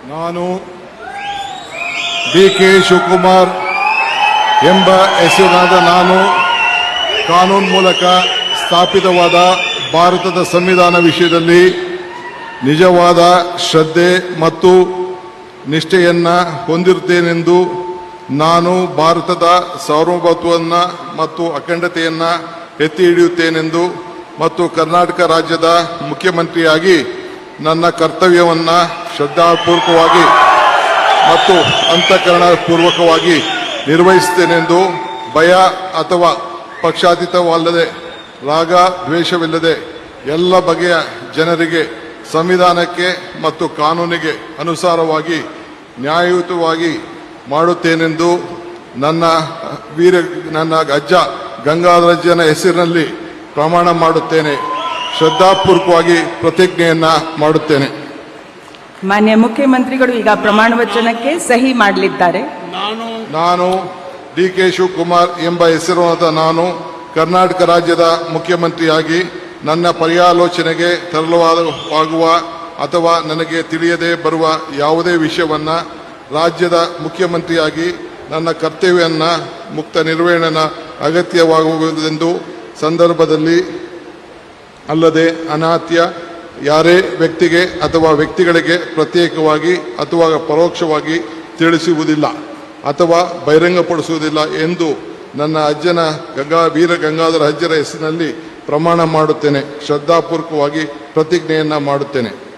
ನಾನು ಡಿ.ಕೆ. ಶಿವಕುಮಾರ್ ಎಂಬ ಹೆಸರಿನಾದ ನಾನು ಕಾನೂನು ಮೂಲಕ ಸ್ಥಾಪಿತವಾದ ಭಾರತದ ಸಂವಿಧಾನ ವಿಷಯದಲ್ಲಿ ನಿಜವಾದ ಶ್ರದ್ಧೆ ಮತ್ತು ನಿಷ್ಠೆಯನ್ನು ಹೊಂದಿರುತ್ತೇನೆಂದು ನಾನು ಭಾರತದ ಸಾರ್ವಭೌಮತ್ವವನ್ನು ಮತ್ತು ಅಖಂಡತೆಯನ್ನು ಎತ್ತಿ ಹಿಡಿಯುತ್ತೇನೆಂದು ಮತ್ತು ಕರ್ನಾಟಕ ರಾಜ್ಯದ ಮುಖ್ಯಮಂತ್ರಿಯಾಗಿ ನನ್ನ ಕರ್ತವ್ಯವನ್ನು ಶ್ರದ್ಧಾಪೂರ್ವಕವಾಗಿ ಮತ್ತು ಅಂತಃಕರಣಪೂರ್ವಕವಾಗಿ ನಿರ್ವಹಿಸುತ್ತೇನೆಂದು ಭಯ ಅಥವಾ ಪಕ್ಷಾತೀತವಲ್ಲದೆ ರಾಗ ದ್ವೇಷವಿಲ್ಲದೆ ಎಲ್ಲ ಬಗೆಯ ಜನರಿಗೆ ಸಂವಿಧಾನಕ್ಕೆ ಮತ್ತು ಕಾನೂನಿಗೆ ಅನುಸಾರವಾಗಿ ನ್ಯಾಯಯುತವಾಗಿ ಮಾಡುತ್ತೇನೆಂದು ನನ್ನ ಅಜ್ಜ ಗಂಗಾಧರಜ್ಜನ ಹೆಸರಿನಲ್ಲಿ ಪ್ರಮಾಣ ಮಾಡುತ್ತೇನೆ. ಶ್ರದ್ಧಾಪೂರ್ವಕವಾಗಿ ಪ್ರತಿಜ್ಞೆಯನ್ನ ಮಾಡುತ್ತೇನೆ. ಮಾನ್ಯ ಮುಖ್ಯಮಂತ್ರಿಗಳು ಈಗ ಪ್ರಮಾಣ ವಚನಕ್ಕೆ ಸಹಿ ಮಾಡಲಿದ್ದಾರೆ. ನಾನು ಡಿ.ಕೆ. ಶಿವಕುಮಾರ್ ಎಂಬ ಹೆಸರಾದ ನಾನು ಕರ್ನಾಟಕ ರಾಜ್ಯದ ಮುಖ್ಯಮಂತ್ರಿಯಾಗಿ ನನ್ನ ಪರ್ಯಾಲೋಚನೆಗೆ ತರಲಾಗುವ ಅಥವಾ ನನಗೆ ತಿಳಿಯದೇ ಬರುವ ಯಾವುದೇ ವಿಷಯವನ್ನು ರಾಜ್ಯದ ಮುಖ್ಯಮಂತ್ರಿಯಾಗಿ ನನ್ನ ಕರ್ತವ್ಯವನ್ನು ಮುಕ್ತ ನಿರ್ವಹಣೆಯ ಅಗತ್ಯವಾಗುವುದೆಂದು ಸಂದರ್ಭದಲ್ಲಿ ಅಲ್ಲದೆ ಅನಾತ್ಯ ಯಾರೇ ವ್ಯಕ್ತಿಗೆ ಅಥವಾ ವ್ಯಕ್ತಿಗಳಿಗೆ ಪ್ರತ್ಯೇಕವಾಗಿ ಅಥವಾ ಪರೋಕ್ಷವಾಗಿ ತಿಳಿಸುವುದಿಲ್ಲ ಅಥವಾ ಬಹಿರಂಗಪಡಿಸುವುದಿಲ್ಲ ಎಂದು ನನ್ನ ಅಜ್ಜನ ವೀರ ಗಂಗಾಧರ ಅಜ್ಜರ ಹೆಸರಿನಲ್ಲಿ ಪ್ರಮಾಣ ಮಾಡುತ್ತೇನೆ. ಶ್ರದ್ಧಾಪೂರ್ವಕವಾಗಿ ಪ್ರತಿಜ್ಞೆಯನ್ನ ಮಾಡುತ್ತೇನೆ.